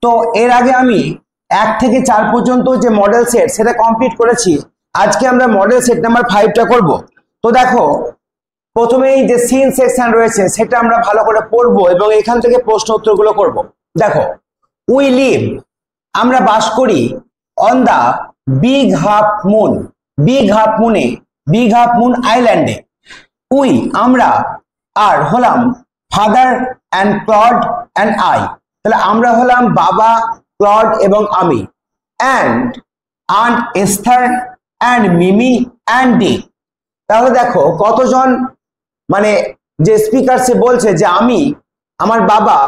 তো এর আগে আমি 1 থেকে 4 পর্যন্ত যে মডেল সেট সেটা কমপ্লিট করেছি। আজকে আমরা মডেল সেট নাম্বার 5টা করব। তো দেখো প্রথমেই যে সিন সেকশন রয়েছে সেটা আমরা ভালো করে পড়বো এবং এখান থেকে প্রশ্ন উত্তরগুলো করব। দেখো, উই লিভ, আমরা বাস করি, on the big half moon, big half মুনে, বিগ হাফ মুন আইল্যান্ডে। উই, আমরা, আর হলাম father and Claude and I, তাহলে আমরা হলাম বাবা, ক্লড এবং আমি, and aunt Esther and Mimi and Dick. তাহলে দেখো কতজন মানে যে স্পিকার সে বলছে যে আমি, আমার বাবা,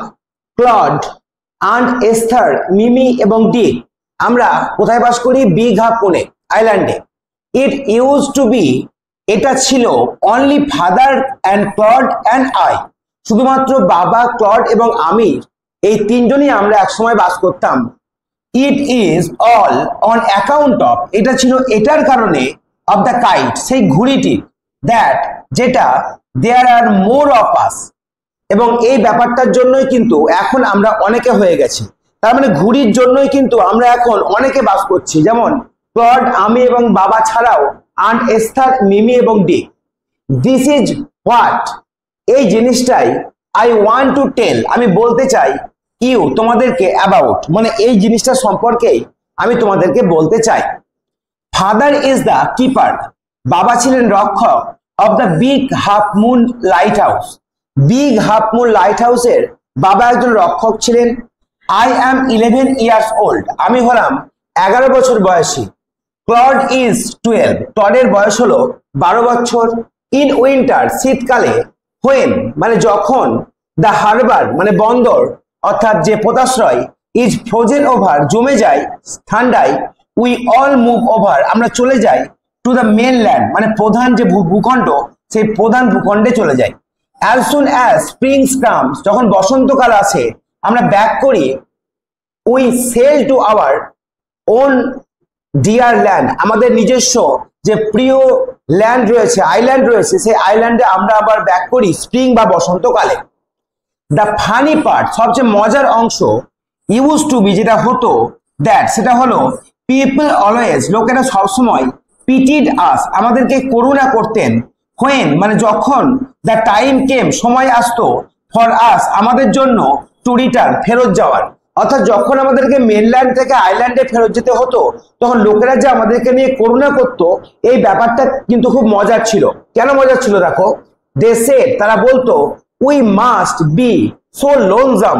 ক্লড, আন্ট এস্থার, মিমি এবং ডিক আমরা কোথায় বাস করি? বিগ হাফ মুনে আইল্যান্ডে। ইট ইউজ টু বি, এটা ছিল, only father and Claude and I, শুধুমাত্র বাবা, ক্লড এবং আমি, এই তিনজনই আমরা একসময় বাস করতাম। It is all on account of, এটা ছিল এটার কারণে, অফ দ্য কাইট, সেই ঘুড়িটি, দ্যাট যেটা, দেয়ার আর মোর অফ আস, এবং এই ব্যাপারটার জন্যই কিন্তু এখন আমরা অনেকে হয়ে গেছি। তার মানে ঘুড়ির জন্যই কিন্তু আমরা এখন অনেকে বাস করছি, যেমন ক্লড, আমি এবং বাবা ছাড়াও আন্ট এস্থার, মিমি এবং ডিক। দিস ইজ হোয়াট, এই জিনিসটাই, আই ওয়ান্ট টু টেল, আমি বলতে চাই, ইউ, তোমাদেরকে, অ্যাবাউট, মানে এই জিনিসটা সম্পর্কেই আমি তোমাদেরকে বলতে চাই। ফাদার ইজ দ্য কিপার, বাবা ছিলেন রক্ষক, of the big half moon light house, big half moon light হাউসের বাবা একজন রক্ষক ছিলেন। আই অ্যাম 11 ইয়ার্স ওল্ড, আমি হলাম 11 বছর বয়সী। ক্লড ইজ 12, ক্লডের বয়স হলো 12 বছর। ইন উইন্টার, শীতকালে, হোয়েন মানে যখন, দ্য হারবার মানে বন্দর অর্থাৎ যে পোতাশ্রয়, ইজ ফ্রোজেন ওভার জমে যায় ঠান্ডায়, উই অল মুভ ওভার আমরা চলে যাই, টু দ্য মেনল্যান্ড মানে প্রধান যে ভূখণ্ড সেই প্রধান ভূখণ্ডে চলে যাই। As soon as springs comes, যখন বসন্তকাল আসে আমরা ব্যাক করি, we sail to our own dear land, আমাদের নিজস্ব যে প্রিয় ল্যান্ড রয়েছে, আইল্যান্ড রয়েছে, সেই আইল্যান্ডে আমরা আবার ব্যাক করি স্প্রিং বা বসন্তকালে। দ্য ফানি পার্ট, সবচেয়ে মজার অংশ, ইউজ টু বি যেটা হতো, দ্যাট সেটা হলো, পিপল অলওয়েজ, লোকেরা সবসময়, পিটিড আস আমাদেরকে করুণা করতেন, হোয়েন মানে যখন, দ্য টাইম কেম সময় আসতো, ফর আস আমাদের জন্য, টু রিটার্ন ফেরত যাওয়ার, অর্থাৎ যখন আমাদেরকে মেনল্যান্ড থেকে আইল্যান্ডে ফেরত যেতে হতো তখন লোকেরা যে আমাদেরকে নিয়ে করুণা করত, এই ব্যাপারটা কিন্তু খুব মজার ছিল। কেন মজার ছিল দেখো, দে সেড তারা বলতো, উই মাস্ট বি সো লোনজাম,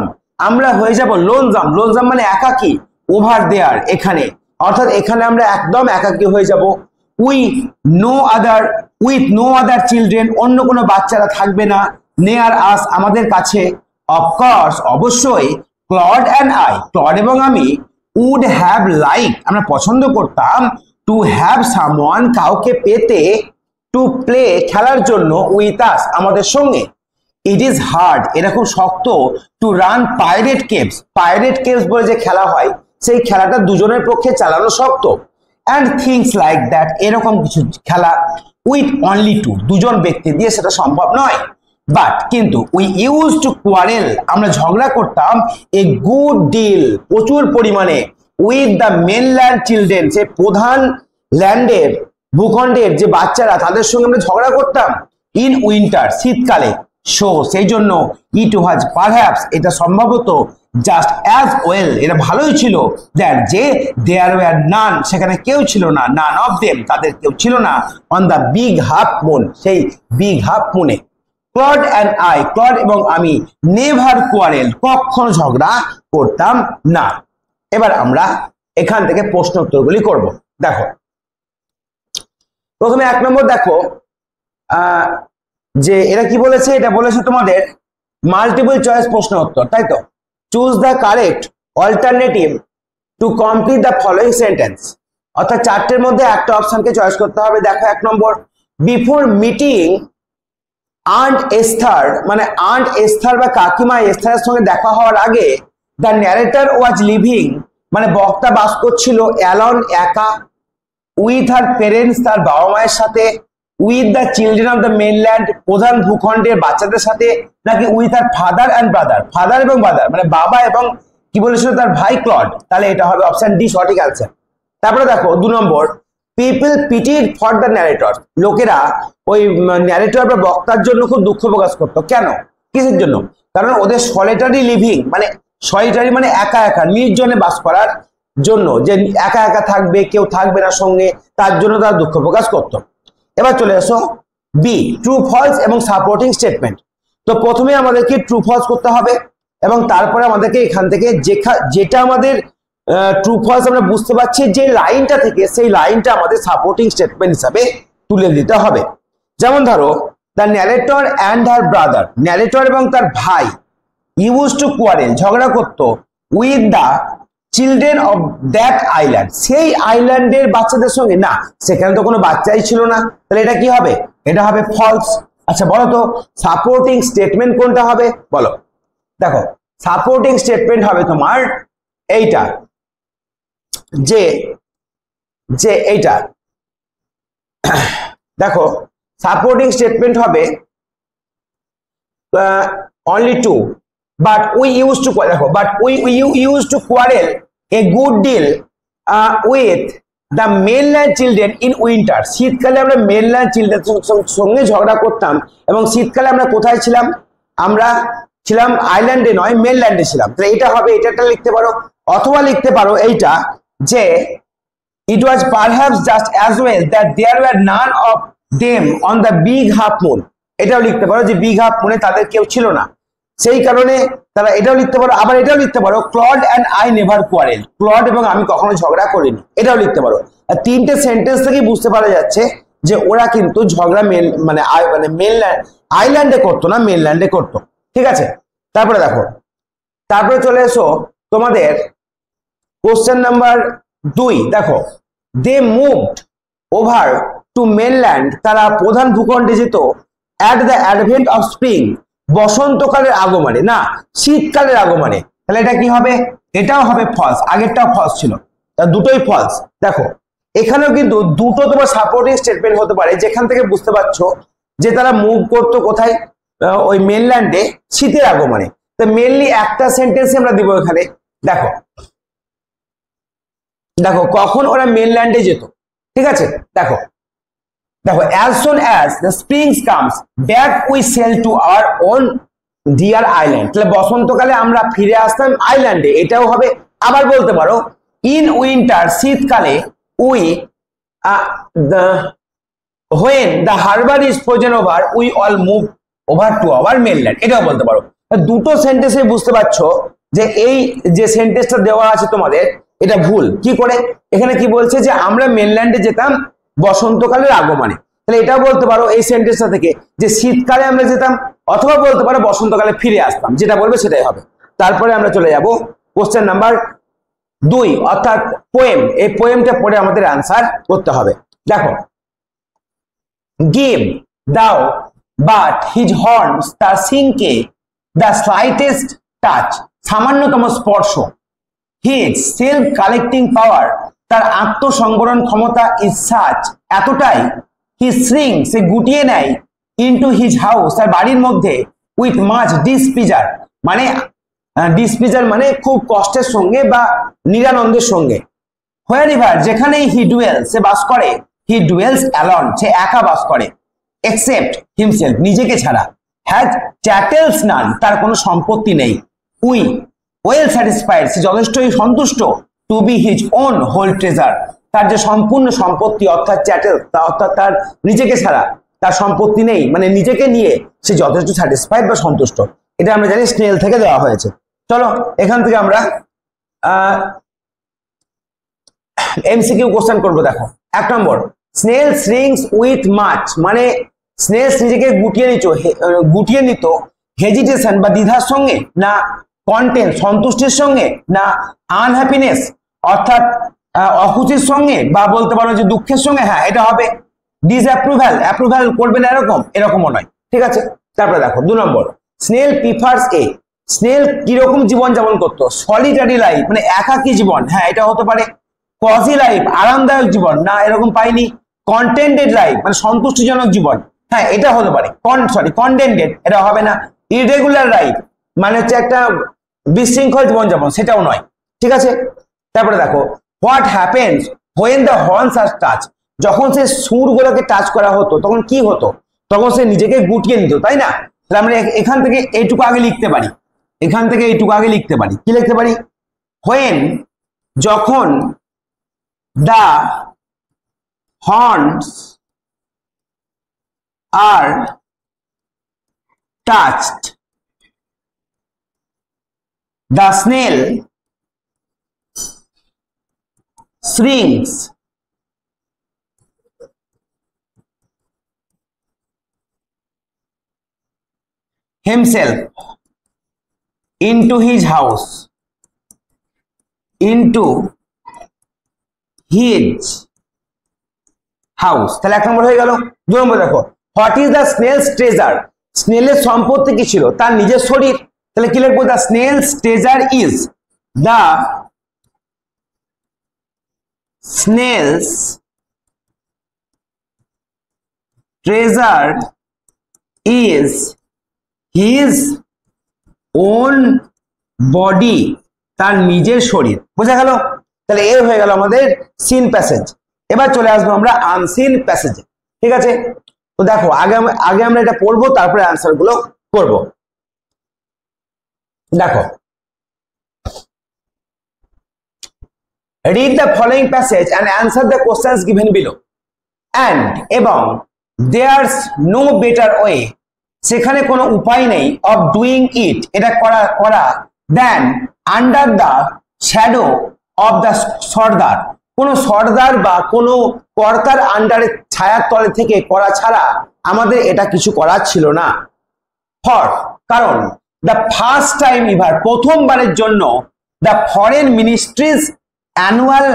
আমরা হয়ে যাব লোনজাম, লোনজাম মানে একাকী, ওভার দেয়ার এখানে, অর্থাৎ এখানে আমরা একদম একাকী হয়ে যাব। We know other, with no other children, অন্য কোনো বাচ্চারা থাকবে না, নেয়ার আস আমাদের কাছে, অফকোর্স অবশ্যই, ক্লড অ্যান্ড আই, ক্লড এবং আমি, উড হ্যাভ লাইক আমরা পছন্দ করতাম, টু হ্যাভ সামওয়ান কাউকে পেতে, টু প্লে খেলার জন্য, উইথ আস আমাদের সঙ্গে। ইট ইজ হার্ড এটা খুব শক্ত, to run pirate caves, pirate caves বলে যে খেলা হয় সেই খেলাটা দুজনের পক্ষে চালানো শক্ত। অ্যান্ড থিংস লাইক দ্যাট, এরকম কিছু খেলা, উইথ অনলি টু, দুজন ব্যক্তি দিয়ে সেটা সম্ভব নয়। বাট কিন্তু, উই ইউজ টু কোয়ারেল আমরা ঝগড়া করতাম, এ গুড ডিল প্রচুর পরিমাণে, উইথ দ্য মেনল্যান্ড চিলড্রেন সে প্রধান ল্যান্ডের ভূখণ্ডের যে বাচ্চারা তাদের সঙ্গে আমরা ঝগড়া করতাম, ইন উইন্টার শীতকালে। সো সেই জন্য, ইট ওয়াজ পারহ্যাপস এটা সম্ভবত, জাস্ট অ্যাজ ওয়েল এটা ভালোই ছিল, দ্যাট যে, দেয়ার ওয়্যার নান সেখানে কেউ ছিল না, নান অফ দেম তাদের কেউ ছিল না, on the big half moon সেই বিগ হাফ মুনে। ক্লড অ্যান্ড আই, ক্লড এবং আমি, নেভার কোয়ারেল কখনো ঝগড়া করতাম না। এবার আমরা এখান থেকে প্রশ্ন উত্তরগুলি করব। দেখো প্রথমে 1 নম্বর দেখো, যে এরা কি বলেছে, এটা বলেছে তোমাদের মাল্টিপল চয়েস প্রশ্ন উত্তর, তাই তো। Choose the correct alternative to complete the following sentence, অর্থাৎ 4টের মধ্যে একটা অপশনকে চয়েস করতে হবে। দেখো 1 নম্বর, বিফোর মিটিং আন্ট এস্থার মানে আন্ট এস্থার বা কাকিমা এস্থারের সঙ্গে দেখা হওয়ার আগে, দ্য ন্যারেটর ওয়াজ লিভিং মানে বক্তা বাস করছিল, অ্যালন একা, উইথ হার পেরেন্টস তার বাবা মায়ের সাথে, with the children of the mainland প্রধান ভূখণ্ডের বাচ্চাদের সাথে, নাকি with her father and brother, father এবং ব্রাদার মানে বাবা এবং কি বলেছিল তার ভাই ক্লড, তাহলে এটা হবে অপশন ডি সঠিক অ্যান্সার। তারপরে দেখো 2 নম্বর, people pitied for the narrator, লোকেরা ওই ন্যারেটর বা বক্তার জন্য খুব দুঃখ প্রকাশ করতো। কেন, কিসের জন্য? কারণ ওদের সলিটারি লিভিং, মানে সলিটারি মানে একা একা নির্জনে বাস করার জন্য, যে একা একা থাকবে, কেউ থাকবে না সঙ্গে, তার জন্য তারা দুঃখ প্রকাশ করতো। এবার চলে এসো বি, ট্রু ফলস এবং সাপোর্টিং স্টেটমেন্ট। তো প্রথমে আমাদেরকে ট্রু ফলস করতে হবে এবং তারপরে আমাদেরকে এখান থেকে যেটা আমাদের ট্রু ফলস আমরা বুঝতে পারছি যে লাইনটা থেকে, সেই লাইনটা আমাদের সাপোর্টিং স্টেটমেন্ট হিসাবে তুলে দিতে হবে। যেমন ধরো, the narrator and her brother, narrator এবং তার ভাই ইউজ টু কোয়ারেল, ঝগড়া করতো with the children of that island, সেই আইল্যান্ডের বাচ্চাদের সঙ্গে। না, সেখানে তো কোনো বাচ্চাই ছিল না, তাহলে এটা কি হবে? এটা হবে ফলস। আচ্ছা বলো তো সাপোর্টিং স্টেটমেন্ট কোনটা হবে? বলো। দেখো সাপোর্টিং স্টেটমেন্ট হবে তোমার এইটা, যে এইটা দেখো সাপোর্টিং স্টেটমেন্ট হবে only two, but we used to, দেখো but we used to quarrel a good deal with the mainland children in winter, শীতকালে আমরা মেনল্যান্ড চিলড্রেন সঙ্গে ঝগড়া করতাম। এবং শীতকালে আমরা কোথায় ছিলাম? আমরা ছিলাম আইল্যান্ডে নয়, মেনল্যান্ডে ছিলাম। তাহলে এটা হবে, এটা লিখতে পারো। অথবা লিখতে পারো এইটা, যে it was perhaps just as well that there were none of them on the big half moon, এটাও লিখতে পারো যে বিগ হাফ মুনে তাদের কেউ ছিল না, সেই কারণে তারা, এটাও লিখতে পারো। আবার এটাও লিখতে পারো Claude and I never quarrel, Claude এবং আমি কখনো ঝগড়া করিনি, এটাও লিখতে পারো। আর তিনটে সেন্টেন্স থেকেই বুঝতে পারা যাচ্ছে যে ওরা কিন্তু ঝগড়া মানে মেনল্যান্ড আইল্যান্ডে করতো না, মেনল্যান্ডে করতো। ঠিক আছে, তারপরে দেখো, তারপরে চলে এসো তোমাদের কোশ্চেন নাম্বার 2। দেখো, দে মুভড ওভার টু মেনল্যান্ড, তারা প্রধান ভূখণ্ডে যেত at the advent of spring, বসন্তকালের আগমনে, না শীতকালের আগমনে। তাহলে এটা কি হবে? এটাও হবে ফলস, আগেরটাও ফলস ছিল, দুটোই ফলস। দেখো এখানেও কিন্তু দুটো তোমার সাপোর্টিং স্টেটমেন্ট হতে পারে, যেখান থেকে বুঝতে পারছো যে তারা মুভ করতো কোথায়? ওই মেনল্যান্ডে শীতের আগমনে। তো মেনলি একটা সেন্টেন্স আমরা দিব এখানে। দেখো দেখো কখন ওরা মেনল্যান্ডে যেত, ঠিক আছে? দেখো দেখো as soon as the spring comes back we sail to our own dear island, তাহলে বসন্তকালে আমরা ফিরে আসতাম আইল্যান্ডে, এটাও হবে। আবার বলতে পারো in winter, শীতকালে we when the harbor is frozen over we all move over to our mainland, এটাও বলতে পারো। দুটো সেন্টেন্সে বুঝতে পারছো যে এই যে সেন্টেন্সটা দেওয়া আছে তোমাদের, এটা ভুল। কি করে? এখানে কি বলছে যে আমরা মেনল্যান্ডে যেতাম বসন্তকালের আগমনে, তাহলে এটাও বলতে পারো এই সেন্টেন্সটা থেকে যে শীতকালে আমরা যেতাম, অথবা বলতে পারো বসন্তকালে ফিরে আসতাম, যেটা বলবে সেটাই হবে। তারপরে আমরা চলে যাব কোশ্চেন নাম্বার 2, অর্থাৎ পোয়েম। এই পোয়েমটা পড়ে আমাদের আনসার করতে হবে। দেখো, গিভ দাও বাট হিজ হর্নস তার সিংকে দ্য স্লাইটেস্ট টাচ, সামান্যতম স্পর্শ। হিজ সেলফ কালেক্টিং পাওয়ার, তার আত্মসংবরণ ক্ষমতা ইজ সাচ, এতটাই। হি শ্রিং, সে গুটিয়ে নেয় ইনটু হিজ হাউস, তার বাড়ির মধ্যে, উইথ মাচ ডিসপ্লিজার, মানে ডিসপ্লিজার মানে খুব কষ্টের সঙ্গে বা নিরানন্দের সঙ্গে। হোয়ার এভার, যেখানেই হি ডুয়েলস, সে বাস করে। হি ডুয়েলস অ্যালন, সে একা বাস করে। এক্সেপ্ট হিমসেলফ, নিজেকে ছাড়া। হ্যাজ চ্যাটেলস নান, তার কোনো সম্পত্তি নেই। উই ওয়েল স্যাটিসফাইড, সে যথেষ্টই সন্তুষ্ট। To be his own whole treasure, তার যে সম্পূর্ণ সম্পত্তি অর্থাৎ চ্যাটেল, অর্থাৎ তার নিজেকে ছাড়া তার সম্পত্তি নেই, মানে নিজেকে নিয়ে সে যথেষ্ট স্যাটিসফাইড বা সন্তুষ্ট। এটা আমরা জানি স্নেল থেকে দেওয়া হয়েছে। চলো এখান থেকে আমরা এমসিকিউ কোশ্চেন করবো। দেখো 1 নম্বর, স্নেল শ্রিংস উইথ মাচ, মানে স্নেল নিজেকে গুটিয়ে নিত হেজিটেশন বা দ্বিধার সঙ্গে, না কন্টেন্ট সন্তুষ্টির সঙ্গে, না আনহ্যাপিনেস অর্থাৎ অখুশির সঙ্গে, বা বলতে পারো যে দুঃখের সঙ্গে। হ্যাঁ এটা হবে। অ্যাপ্রুভাল করবে না এরকমও নয়। ঠিক আছে, তারপরে দেখো 2 নম্বর, স্নেল প্রিফার্স এ, স্নেল কিরকম জীবন যাপন করতো? সলিটারি লাইফ, মানে একাকী জীবন। হ্যাঁ এটা হতে পারে। কজি লাইফ, আরামদায়ক জীবন, না এরকম পাইনি। কন্টেন্টেড লাইফ, মানে সন্তুষ্টিজনক জীবন। হ্যাঁ এটা হতে পারে। কন্টেন্টেড, এটা হবে না। ইরেগুলার লাইফ, মানে হচ্ছে একটা বিশৃঙ্খল জীবনযাপন, সেটাও নয়। ঠিক আছে, তারপরে দেখো what happens when the horns are touch, যখন সে সুরগুলোকে টাচ করা হতো তখন কি হতো, তখন সে নিজেকে গুটিয়ে নিত, তাই না? তাহলে আমরা এখান থেকে এইটুকু আগে লিখতে পারি, এখান থেকে এইটুকু আগে লিখতে পারি, কি লিখতে পারি, হোয়েন, যখন, the horns are touched, the snail shrinks himself into his house, তাহলে এক নম্বর হয়ে গেল। দুই নম্বর দেখো what is the snail's treasure, স্নেলের সম্পত্তি কি ছিল, তার নিজের শরীর, তাহলে কি লিখবো, the snail's treasure is, the snail's treasure is his own body, তার নিজের শরীর। বোঝা গেল? তাহলে এর হয়ে গেল আমাদের সিন প্যাসেজ। এবার চলে আসবো আমরা আনসিন প্যাসেজে। ঠিক আছে, তো দেখো আগে আমরা এটা পড়বো, তারপরে আনসার গুলো করবো। দেখো, read the following passage and answer the questions given below, and এবং there's no better way, সেখানে কোনো উপায় নেই, of doing it, এটা করা than under the shadow of the সর্দার, কোনো সর্দার বা কোনো কর্তার আন্ডারে ছায়ার তলে থেকে করা ছাড়া আমাদের এটা কিছু করার ছিল না। ফর, কারণ the first time ever, প্রথমবারের জন্য the foreign ministries annual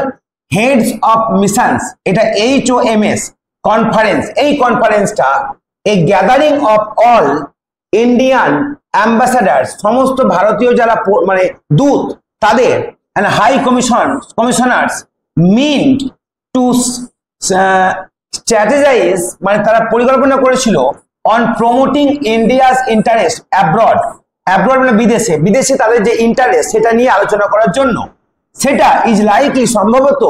heads of missions, এটা HOMS কনফারেন্স, এই কনফারেন্সটা a gathering of all Indian ambassadors, সমস্ত ভারতীয় যারা মানে দূত তাদের, and high commissioners meant to strategize, মানে তারা পরিকল্পনা করেছিল on promoting India's interest abroad, abroad মানে বিদেশে, বিদেশে তাদের যে ইন্টারেস্ট সেটা নিয়ে আলোচনা করার জন্য। সেটা ইজ লাইকলি, সম্ভবত,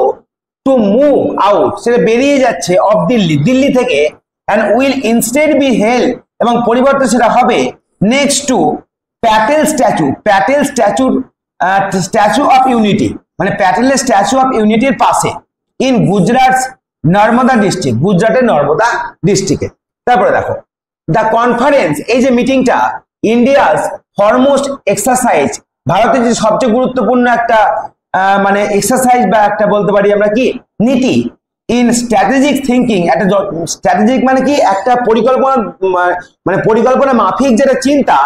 টু মুভ আউট, সেটা বেরিয়ে যাচ্ছে অফ দিল্লি, দিল্লি থেকে, and will instead be held, এবং পরিবর্তে সেটা হবে next to Patel statue, Patel Statue of Unity, মানে প্যাটেলের স্ট্যাচু অফ ইউনিটির পাশে, ইন গুজরাট নর্মদা ডিস্ট্রিক্ট, গুজরাটের নর্মদা ডিস্ট্রিক্টে। তারপরে দেখো দ্য কনফারেন্স, এই যে মিটিংটা, ইন্ডিয়াস ফরমোস্ট এক্সারসাইজ, ভারতের যে সবচেয়ে গুরুত্বপূর্ণ একটা মানে এক্সারসাইজ বা একটা বলতে পারি আমরা কি নীতি, ইন স্ট্র্যাটেজিক থিঙ্কিং, একটা স্ট্র্যাটেজিক মানে কি একটা পরিকল্পনা, মানে পরিকল্পনা মাফিক যেটা চিন্তা,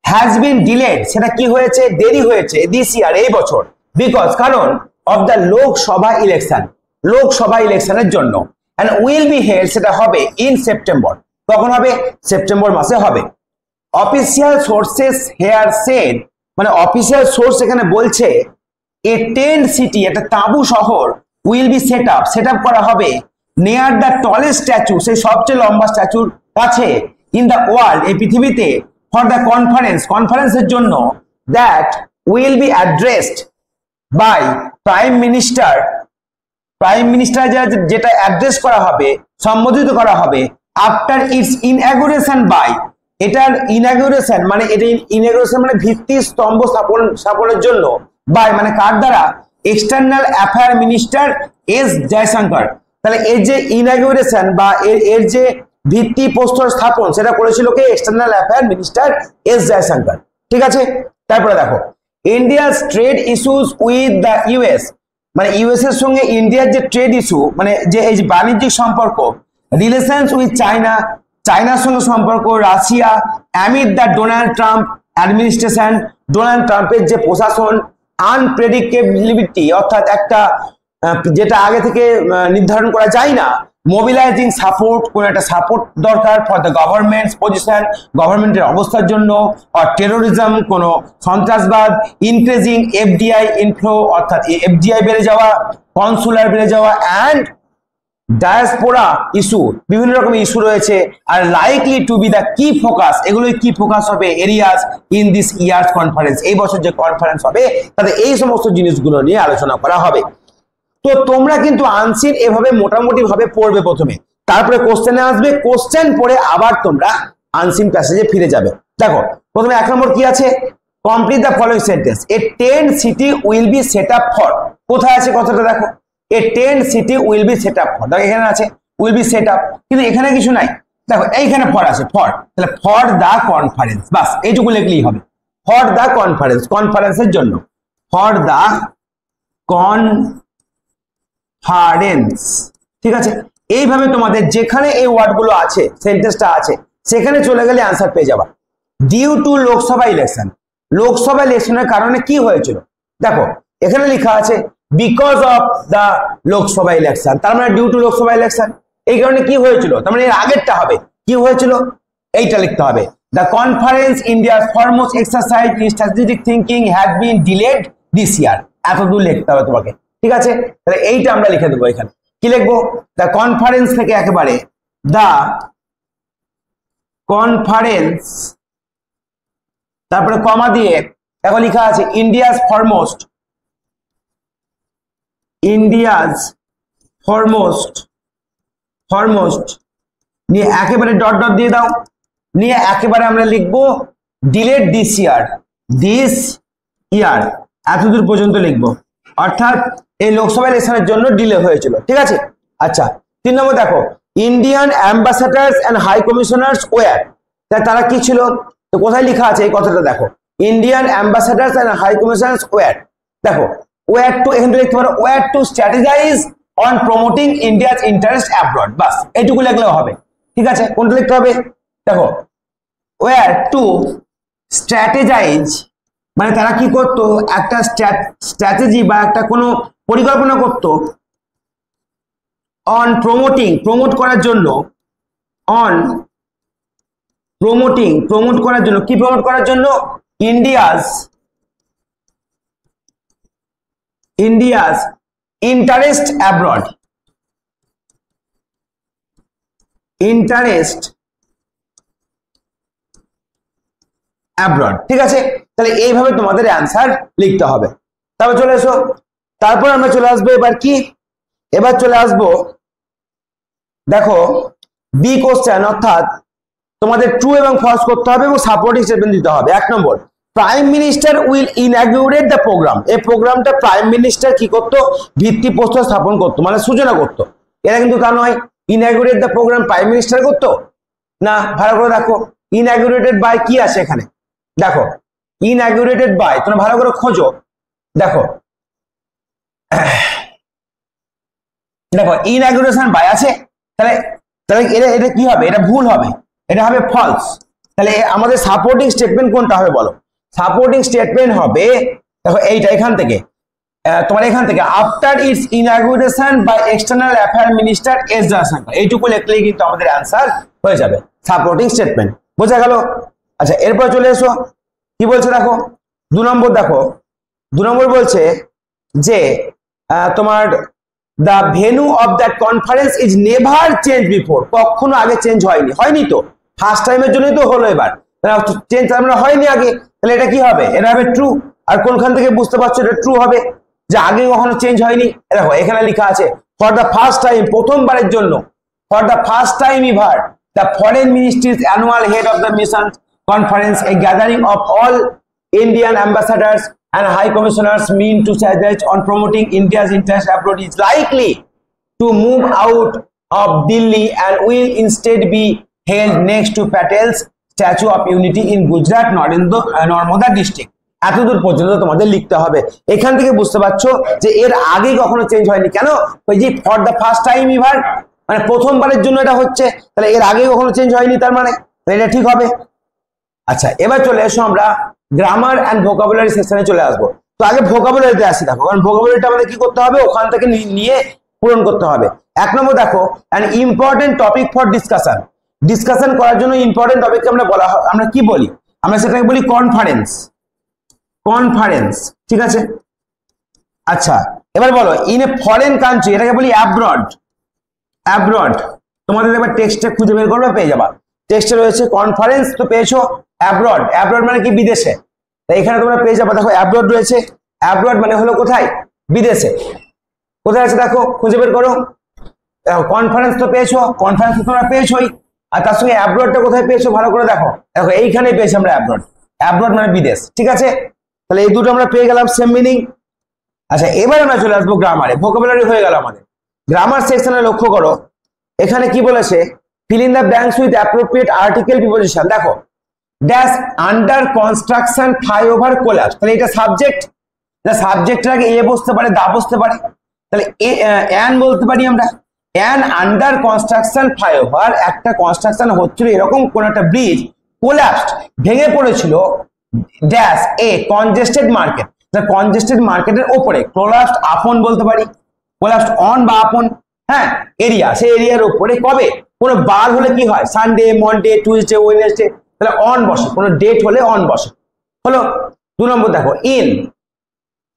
হ্যাজ বিন ডিলেড, সেটা কি হয়েছে, দেরি হয়েছে, দিস ইয়ার, এই বছর, বিকজ, কারণ, of the Lok Sabha election, Lok Sabha ইলেকশনের জন্য, এন্ড উইল বি হেল্ড, সেটা হবে ইন সেপ্টেম্বর, কখন হবে, সেপ্টেম্বর মাসে হবে। অফিসিয়াল সোর্সেস হেয়ার সেড, মানে অফিসিয়াল সোর্স এখানে বলছে এ টেন্ট সিটি, একটা তাঁবু শহর, উইল বি সেট আপ করা হবে নিয়ার দ্য টলেস্ট স্ট্যাচু, সেই সবচেয়ে লম্বা স্ট্যাচুর কাছে, ইন দ্য ওয়ার্ল্ড, এই পৃথিবীতে, ফর দ্য কনফারেন্সের জন্য, that will be addressed by prime minister, যেটা অ্যাড্রেস করা হবে, সম্বোধিত করা হবে, আফটার ইটস ইনঅগুরেশন বাই, এটার ইনঅগুরেশন মানে ভিত্তি স্তম্ভ স্থাপনের জন্য, বাই মানে কার দ্বারা, external affair minister S Jaishankar. তাহলে এর যে ইনঅগুরেশন বা এর যে ভিত্তি প্রস্তর স্থাপন সেটা করেছিল কে, external affair minister S Jaishankar. ঠিক আছে, তারপরে দেখো India's trade issues with the US, মানে ইউএস এর সঙ্গে ইন্ডিয়ার যে ট্রেড ইস্যু, মানে যে এই বাণিজ্যিক সম্পর্ক, রিলেশনস উইথ চায়না, চায়নার সঙ্গে সম্পর্ক, Russia, amid the Donald Trump administration, Donald ট্রাম্পের যে প্রশাসন, আনপ্রেডিক্টেবিলিটি, অর্থাৎ একটা যেটা আগে থেকে নির্ধারণ করা যায় না, মোবিলাইজিং সাপোর্ট, কোন একটা সাপোর্ট দরকার ফর দ্য গভর্নমেন্টস পজিশন, গভর্নমেন্টের অবস্থার জন্য, আর টেরোরিজম, কোন সন্ত্রাসবাদ, ইনক্রিজিং এফডিআই ইনফ্লো, অর্থাৎ এফডিআই বেড়ে যাওয়া, কনসুলার বেড়ে যাওয়া, অ্যান্ড ডায়াসপোরা ইস্যু, বিভিন্ন রকম ইস্যু রয়েছে, are likely to B the কি ফোকাস, এগুলোই কি ফোকাস হবে areas in this years conference, এই বছর যে কনফারেন্স হবে তাতে এই সমস্ত জিনিসগুলো নিয়ে আলোচনা করা হবে। তো তোমরা কিন্তু আনসিন এভাবে মোটামুটি ভাবে পড়বে প্রথমে, তারপরে কোশ্চেনে আসবে, কোশ্চেন পড়ে আবার তোমরা আনসিন প্যাসেজে ফিরে যাবে। দেখো প্রথমে 1 নম্বর কি আছে, complete the following sentence, a tent city will be set up for, কোথায় আছে কথাটা দেখো, a tent city will be set up for, দেখো এখানে আছে উইল বি সেট আপ, কিন্তু এখানে কিছু নাই, দেখো এইখানে ফর আছে, ফর, তাহলে ফর দা কনফারেন্স, বাস এইটুকু লিখলেই হবে, ফর দা কনফারেন্স, কনফারেন্সের জন্য, ফর দা কনফারেন্স, ঠিক আছে। এইভাবে তোমাদের যেখানে এই ওয়ার্ডগুলো আছে, সেন্টেন্সটা আছে, সেখানে চলে গেলে আনসার পেয়ে যাবা। Due to Lok Sabha election, Lok Sabha ইলেকশনের কারণে কি হয়েছিল, দেখো এখানে লেখা আছে because of the Lok Sabha election, তার মানে ডিউ টু লোকসভা ইলেকশন, এই কারণে কি হয়েছিল, তার মানে এর আগেরটা হবে কি হয়েছিল, এইটা লিখতে হবে। দ্য কনফারেন্স ইন্ডিয়ার foremost exercise in strategic thinking has been delayed this ইয়ার, এতদূর লিখতে হবে তোমাকে, ঠিক আছে। তাহলে এইটা আমরা লিখে দেবো, এখানে কি লিখবো, দ্য কনফারেন্স থেকে একেবারে দ্য কনফারেন্স, তারপরে কমা দিয়ে এখন লেখা আছে ইন্ডিয়াস ফরমোস্ট নিয়ে একেবারে ডট ডট দিয়ে দাও, নিয়ে একেবারে আমরা লিখবো ডিলেড দিস ইয়ার, এতদূর পর্যন্ত লিখবো, অর্থাৎ এই লোকসভা ইলেকশনের জন্য ডিলে হয়েছিল, ঠিক আছে। আচ্ছা 3 নম্বর দেখো, Indian ambassadors and high commissioners were, তারা কি ছিল, তো কোথায় লেখা আছে এই কথাটা দেখো, Indian ambassadors and high commissioners were, দেখো ওয়্যার টু, এখান থেকে লিখতে পারো were to strategize on promoting India's interest abroad, বাস এইটুকু লিখলেও হবে, ঠিক আছে। কোনটা লিখতে হবে, দেখো ওয়্যার টু স্ট্র্যাটেজাইজ, মানে তারা কি করতো, একটা স্ট্র্যাটেজি বা একটা কোনো পরিকল্পনা করতো, অন প্রমোটিং, প্রমোট করার জন্য, অন প্রমোটিং, প্রমোট করার জন্য, কি প্রমোট করার জন্য, India's interest abroad, interest abroad, ঠিক আছে। তাহলে এইভাবে তোমাদের অ্যান্সার লিখতে হবে। তারপর চলে এসো, তারপর আমরা চলে আসবো এবার কি, এবার চলে আসবো দেখো বি কোশ্চেন, অর্থাৎ তোমাদের ট্রু এবং ফলস করতে হবে এবং সাপোর্টিং স্টেটমেন্ট দিতে হবে। 1 নম্বর, prime minister will inaugurate the programme, এই প্রোগ্রামটা প্রাইম মিনিস্টার কি করতো, ভিত্তিপ্রস্তর স্থাপন করতো, মানে সূচনা করতো। এরা কিন্তু তা নয়, ইনঅগ্যুরেট দ্য প্রোগ্রাম প্রাইম মিনিস্টার করতো না, ভালো করে দেখো ইনঅগ্যুরেটেড বাই কি আছে এখানে, দেখো ইনঅগ্যুরেটেড বাই, তোমরা ভালো করে খোঁজো, দেখো দেখো ইনঅগ্যুরেশন বাই আছে, তাহলে তাহলে এটা কি হবে, এটা ভুল হবে, এটা হবে ফলস। তাহলে আমাদের সাপোর্টিং স্টেটমেন্ট কোনটা হবে বলো, সাপোর্টিং স্টেটমেন্ট হবে দেখো এইটা, এখান থেকে তোমার এখান থেকে after its inauguration by external affair minister S Jaishankar, এইটুকু লিখলেই কিন্তু আমাদের অ্যান্সার হয়ে যাবে, সাপোর্টিং স্টেটমেন্ট, বোঝা গেল। আচ্ছা এরপর চলে এসো, কি বলছে দেখো 2 নম্বর, দেখো 2 নম্বর বলছে যে তোমার the venue of that conference is never change before, কখনো আগে চেঞ্জ হয়নি তো, ফার্স্ট টাইমের জন্যই তো হলো, এবার চেঞ্জ আমরা হয়নি আগে, তাহলে এটা কি হবে, এটা হবে ট্রু। আর কোনখান থেকে বুঝতে পারছো এটা ট্রু হবে, যে আগে কখনো চেঞ্জ হয়নি, দেখো এখানে লেখা আছে ফর দ্য ফার্স্ট টাইম, প্রথমবারের জন্য, for the first time ever the foreign ministry's annual head of the mission conference, a gathering of all Indian ambassadors and high commissioners mean to strategize on promoting India's interest abroad is likely to move out of Delhi and will instead be held next to Patel's Statue of Unity in Gujarat, Narmada district. এতদূর পর্যন্ত তোমাদের লিখতে হবে। এখান থেকে বুঝতে পারছো যে এর আগে কখনো চেঞ্জ হয়নি, কেন, ওই যে for the first time ever, মানে প্রথমবারের জন্য এটা হচ্ছে, তাহলে এর আগে কখনো চেঞ্জ হয়নি, তার মানে এটা ঠিক হবে। আচ্ছা এবার চলে এসো আমরা গ্রামার অ্যান্ড ভোকাবুলারি সেকশনে চলে আসবো। তো আগে ভোকাবুলারিতে আসি, দেখো কারণ ভোকাবুলারিটা আমাদের কি করতে হবে, ওখান থেকে নিয়ে পূরণ করতে হবে। 1 নম্বর দেখো an important topic for discussion, discussion করার জন্য ইম্পর্টেন্ট টপিককে আমরা কি বলি, আমরা সেটাকে বলি কনফারেন্স, কনফারেন্স, ঠিক আছে। আচ্ছা এবার বলো ইন এ ফরেন কান্ট্রি, এটাকে বলি অ্যাব্রড, অ্যাব্রড, তোমাদের এবার টেক্সটে খুঁজে বের করবে, পেয়ে যাবা। টেক্সটে রয়েছে কনফারেন্স, তো পেয়েছো অ্যাব্রড। অ্যাব্রড মানে কি? বিদেশে। তাই এখানে তোমরা পেয়ে যাবে, দেখো অ্যাব্রড রয়েছে। অ্যাব্রড মানে হলো কোথায়? বিদেশে। কোথায় আছে দেখো, খুঁজে বের করো। কনফারেন্স তো পেয়েছো, কনফারেন্স তো তোমরা পেয়েছোই, আর তার সঙ্গে অ্যাব্রডটা কোথায় পেয়েছো ভালো করে দেখো। দেখো এইখানে পেয়েছি আমরা অ্যাব্রড। অ্যাব্রড মানে বিদেশ, ঠিক আছে। তাহলে এই দুটো আমরা পেয়ে গেলাম, সেম মিনিং। আচ্ছা, এবার আমরা চলে আসবো গ্রামারে। ভোকাবুলারি হয়ে গেল আমাদের। গ্রামার সেকশনে লক্ষ্য করো, এখানে কি বলেছে? Fill in the blanks with appropriate article preposition. দেখো, dash under construction flyover collapse. তাহলে এটা সাবজেক্ট, সাবজেক্টের আগে এ বসতে পারে, দা বসতে পারে। তাহলে অ্যান বলতে পারি আমরা। অ্যান আন্ডার কনস্ট্রাকশন ফ্লাইওভার, একটা কনস্ট্রাকশন হচ্ছিল, এরকম কোন একটা ব্রিজ কোলাপসড, ভেঙে পড়েছিল, dash a congested market. Congested মার্কেটের ওপরে। কোলাপসড আপন বলতে পারি, কোলাপসড অন বা আপন, হ্যাঁ, এরিয়া, সেই এরিয়ার উপরে। কবে? কোনো বার হলে কি হয়? সানডে, মন্ডে, টুইসডে, ওয়েডনেসডে, তাহলে অন বসে। কোনো ডেট হলে অন বসে। হলো 2 নম্বর। দেখো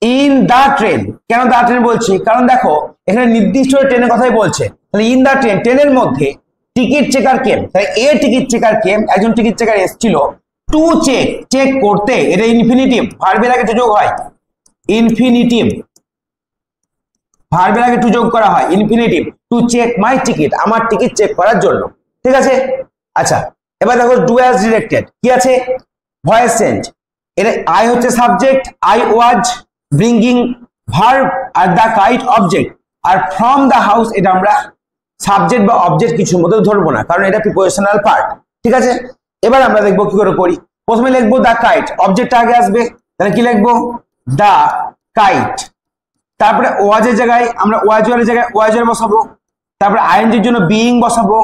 ইন দা ট্রেন। কেন দা ট্রেন বলছি? কারণ দেখো এখানে নির্দিষ্ট ট্রেনের কথাই বলছে। তাহলে ইন দা ট্রেন, ট্রেনের মধ্যে টিকিট চেকার কেম। তাহলে এ টিকিট চেকার কেম, একজন টিকিট চেকার এসেছিল। টু চেক, চেক করতে, এটা ইনফিনিটিভ, ভার্বের আগে টু যোগ হয়। ইনফিনিটিভ, ভার্বের আগে টু যোগ করা হয়, infinitive. To check my ticket, আমার টিকিট চেক করার জন্য, ঠিক আছে। আচ্ছা, এবার দেখো ডু অ্যাজ ডিরেক্টেড, কি আছে? Voice change. এটা আই হচ্ছে subject, I was bringing verb, are the kite object, are from the house এটা আমরা সাবজেক্ট বা অবজেক্ট কিছুর মধ্যে ধরবো না, কারণ এটা প্রিপোজিশনাল পার্ট, ঠিক আছে। এবার আমরা দেখবো কি করে করি। প্রথমে লিখবো দ্য কাইট, অবজেক্টটা আগে আসবে, তাহলে কি লিখবো? The kite. তারপরে ওয়াজের জায়গায় আমরা ওয়াজের জায়গায় ওয়াজের বসাবো। তারপরে আইএনজির জন্য বিইং বসাবো।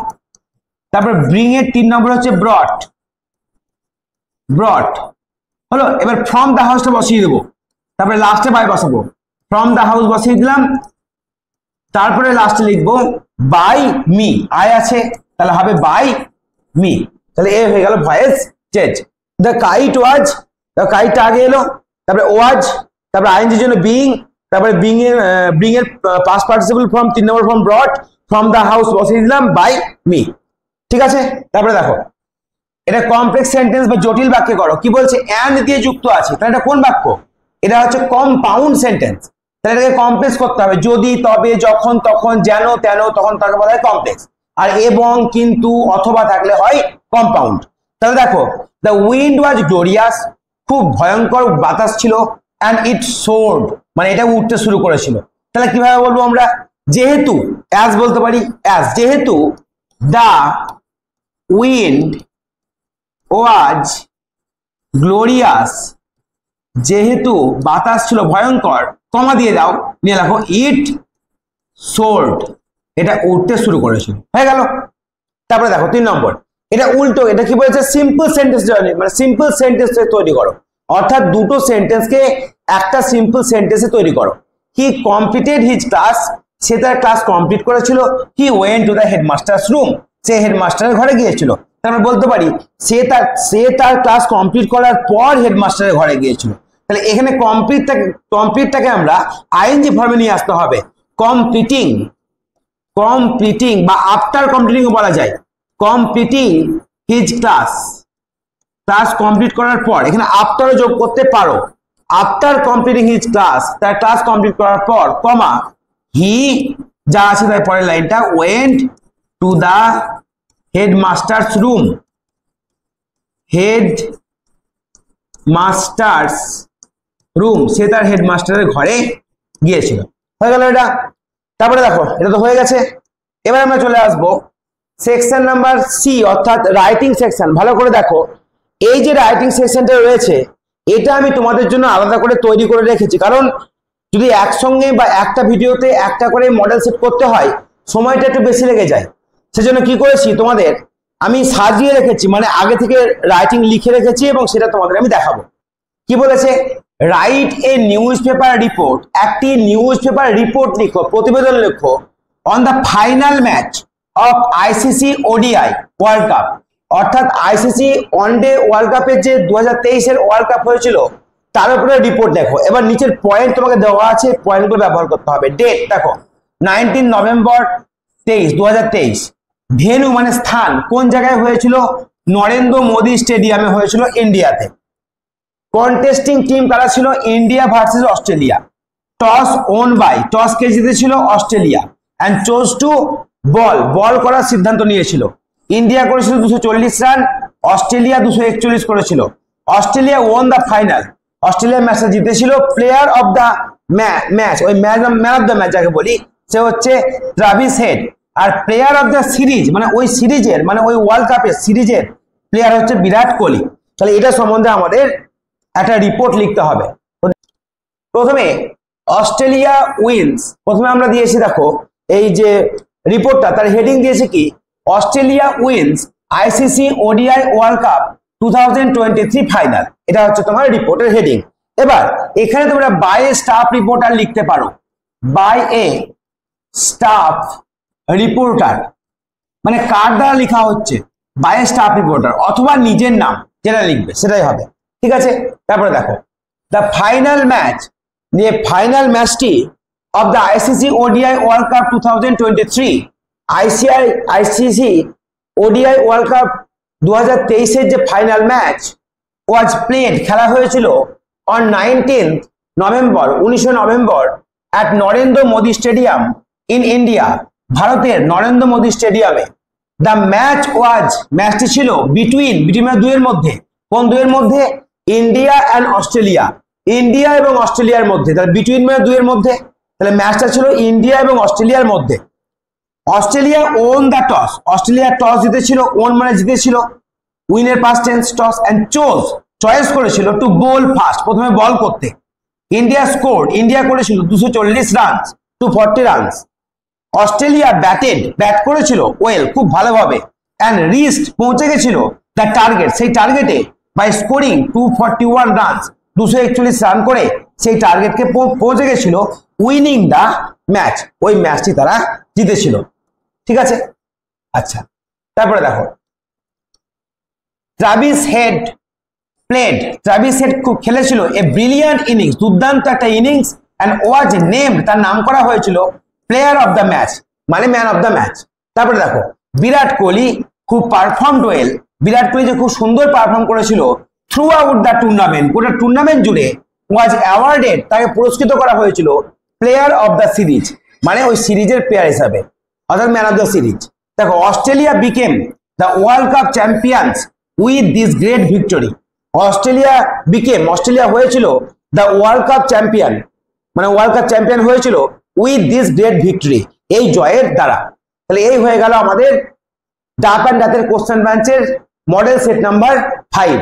তারপরে ব্রিং এর 3 নম্বর হচ্ছে ব্রট, ব্রট হলো। এবার ফ্রম দ্য হাউসটা বসিয়ে দেবো। তারপরে লাস্টে বাই বসাবো। ফ্রম দ্য হাউস বসিয়ে দিলাম। তারপরে লাস্টে লিখবো বাই মি, আই আছে, তাহলে হবে বাই মি। তাহলে এ হয়ে গেল voice change. The kite was, the কাইটটা আগে এলো, তারপরে ওয়াজ, তারপরে আইএনজির জন্য বিইং, তারপরে ব্রিং এর past participle form 3 number form ব্রট, from the house বসিয়ে দিলাম বাই মি, ঠিক আছে। তারপরে দেখো এটা কমপ্লেক্স সেন্টেন্স বা জটিল বাক্যে করো। কি বলছে? অ্যান্ড দিয়ে যুক্ত আছে, তাহলে এটা কোন বাক্য? এটা হচ্ছে কম্পাউন্ড সেন্টেন্স। তাহলে এটাকে কমপ্লেক্স করতে হবে। যদি, তবে, যখন, তখন, যেন, তেন, তখন, তাকে বলা হয় কমপ্লেক্স। আর এবং, কিন্তু, অথবা থাকলে হয় কম্পাউন্ড। তাহলে দেখো, দ্য উইন্ড ওয়াজ গ্লোরিয়াস, খুব ভয়ঙ্কর বাতাস ছিল, অ্যান্ড ইট সোর্ড, মানে এটা উঠতে শুরু করেছিল। তাহলে কিভাবে বলবো আমরা? যেহেতু, অ্যাজ বলতে পারি, অ্যাজ, যেহেতু দ্য উইন্ড ওয়াজ গ্লোরিয়াস, যেহেতু বাতাস ছিল ভয়ঙ্কর, কমা দিয়ে দাও, নিয়ে লেখো ইট সোর্ড, এটা উঠতে শুরু করেছিল, হয়ে গেল। তারপরে দেখো 3 নম্বর, এটা উল্টো। এটা কি বলেছে? সিম্পল সেন্টেন্স, মানে সিম্পল সেন্টেন্স তৈরি করো, অর্থাৎ দুটো সেন্টেন্সকে একটা সিম্পল সেন্টেন্সে তৈরি করো। হি কমপ্লিটেড হিজ ক্লাস, সে তার ক্লাস কমপ্লিট করেছিল। He went to the headmaster's room, সে হেডমাস্টারের ঘরে গিয়েছিল। আমরা বলতে পারি সে তার ক্লাস কমপ্লিট করার পর হেডমাস্টারের ঘরে গিয়েছিল। তাহলে এখানে কমপ্লিটটাকে আমরা আইএনজি ফর্মে নিয়ে আসতে হবে। কমপ্লিটিং, কমপ্লিটিং বা আফটার কমপ্লিটিং বলা যায়। Completing his class, class complete করার পর, এখানে আফটারও যোগ করতে পারো। আফটার কমপ্লিটিং হিজ ক্লাস, তার ক্লাস কমপ্লিট করার পর, কমা, হি যা আছে তার পরের লাইনটা, went to the headmaster's room, head master's room, সে তার হেডমাস্টারের ঘরে গিয়েছিল, হয়ে গেল এটা। তারপরে দেখো এটা তো হয়ে গেছে। এবার আমরা চলে আসবো সেকশন নাম্বার সি, অর্থাৎ রাইটিং সেকশন। ভালো করে দেখো, এই যে রাইটিং সেকশনটা রয়েছে, এটা আমি তোমাদের জন্য আলাদা করে তৈরি করে রেখেছি, কারণ যদি একসঙ্গে বা একটা ভিডিওতে একটা করে মডেল সেট করতে হয়, সময়টা একটু বেশি লেগে যায়। সেজন্য কি করেছি, তোমাদের আমি সাজিয়ে রেখেছি, মানে আগে থেকে রাইটিং লিখে রেখেছি, এবং সেটা তোমাদের আমি দেখাবো। কি বলেছে? Write a news paper report, একটি নিউজ পেপার রিপোর্ট লিখো, প্রতিবেদন লিখো, on the final match of ICC ODI world cup, অর্থাৎ আইসিসি ওয়ানডে ওয়ার্ল্ড কাপের যে 2023-এর ওয়ার্ল্ড কাপ হয়েছিল তার উপরে রিপোর্ট দেখো। এবার নিচের পয়েন্ট তোমাকে দেওয়া আছে, পয়েন্টগুলো ব্যবহার করতে হবে। ডেট দেখো 19 নভেম্বর 2023 ভেন্যু মানে স্থান কোন জায়গায় হয়েছিল? নরেন্দ্র মোদী স্টেডিয়ামে হয়েছিল ইন্ডিয়াতে। কন্টেস্টিং টিম কারা ছিল? India versus Australia. Toss won by, toss কে জিতেছিল? Australia. And chose to bowl করার সিদ্ধান্ত নিয়েছিল। ইন্ডিয়া করেছিল 240 রান, অস্ট্রেলিয়া 241 করেছিল। Australia won the final, Australia ম্যাচটা জিতেছিল। প্লেয়ার অফ দ্য ম্যাচ, ওই ম্যান অফ দ্য ম্যাচ যাকে বলি সে হচ্ছে ট্রাভিস হেড। আর প্লেয়ার অফ দ্য সিরিজ মানে ওই সিরিজের মানে ওই ওয়ার্ল্ড কাপের সিরিজের প্লেয়ার হচ্ছে বিরাট কোহলি। তাহলে এটা সম্বন্ধে আমাদের একটা রিপোর্ট লিখতে হবে। প্রথমে অস্ট্রেলিয়া উইন্স, প্রথমে আমরা দিয়েছি দেখো এই যে রিপোর্টটা, তার হেডিং দিয়েছে কি? Australia wins ICC ODI world cup 2023 final. এটা হচ্ছে তোমার রিপোর্টের হেডিং। এবার এখানে তোমরা বাই এ স্টাফ রিপোর্টার লিখতে পারো, বাই এ স্টাফ রিপোর্টার মানে কার দ্বারা লেখা হচ্ছে? বাই এ স্টাফ রিপোর্টার, অথবা নিজের নাম যেটা লিখবে সেটাই হবে। ঠিক আছে, তারপরে দেখো দ্য ফাইনাল ম্যাচ, যে ফাইনাল ম্যাচটি of the ICC ODI world cup 2023, ICC ODI world cup 2023 এর যে ফাইনাল ম্যাচ ওয়াজ প্লেড, খেলা হয়েছিল on 19th November, 19 November at Narendra Modi stadium in India, ভারতের নরেন্দ্র মোদী স্টেডিয়ামে। দ্য ম্যাচ ওয়াজ, ম্যাচটি ছিল বিটুইন দুইয়ের মধ্যে। কোন দুইয়ের মধ্যে? ইন্ডিয়া অ্যান্ড অস্ট্রেলিয়া, ইন্ডিয়া এবং অস্ট্রেলিয়ার মধ্যে। তাহলে বিটুইন মানে দুইয়ের মধ্যে, তাহলে ম্যাচটা ছিল ইন্ডিয়া এবং অস্ট্রেলিয়ার মধ্যে। Australia won the toss, Australia toss জিতেছিল, ওন মানে জিতেছিল, উইনের past tense toss, and choice করেছিল টু বোল ফার্স্ট, প্রথমে বল করতে। ইন্ডিয়া স্কোর্ড, ইন্ডিয়া করেছিল 240 রান, 240 রানস। অস্ট্রেলিয়া ব্যাট করেছিল ওয়েল, খুব ভালোভাবে, এন্ড রিস্ট, পৌঁছে গেছিল দ্য টার্গেট, সেই টার্গেটে বাই স্কোরিং 241 রান, 241 রান করে সেই টার্গেটকে পৌঁছে গেছিল, উইনিং দ্য ম্যাচ, ওই ম্যাচটি তারা জিতেছিল। ঠিক আছে, আচ্ছা তারপরে দেখো Travis head played, Travis head খুব খেলেছিল এ ব্রিলিয়ান্ট ইনিংস, দুর্দান্ত একটা ইনিংস, এন্ড ওয়াজ নেমড, তার নাম করা হয়েছিল প্লেয়ার অফ দ্য ম্যাচ মানে ম্যান অফ দ্য ম্যাচ। তারপরে দেখো বিরাট কোহলি খুব পারফর্মড ওয়েল, বিরাট কোহলি যে খুব সুন্দর পারফর্ম করেছিল থ্রু আউট দ্য টুর্নামেন্ট, গোটা টুর্নামেন্ট জুড়ে, ওয়াজ অ্যাওয়ার্ডেড, তাকে পুরস্কৃত করা হয়েছিল প্লেয়ার অফ দ্য সিরিজ মানে ওই সিরিজের প্লেয়ার হিসাবে, অর্থাৎ ম্যান অফ দ্য সিরিজ। দেখো Australia became the world cup champions with this great victory, Australia হয়েছিল দ্য ওয়ার্ল্ড কাপ চ্যাম্পিয়ন মানে ওয়ার্ল্ড কাপ চ্যাম্পিয়ন হয়েছিল উইথ দিস গ্রেট ভিক্টরি, এই জয়ের দ্বারা। তাহলে এই হয়ে গেল আমাদের ডাপ অ্যান্ড ডাতের কোশ্চেন ব্যাংকের মডেল সেট নাম্বার 5।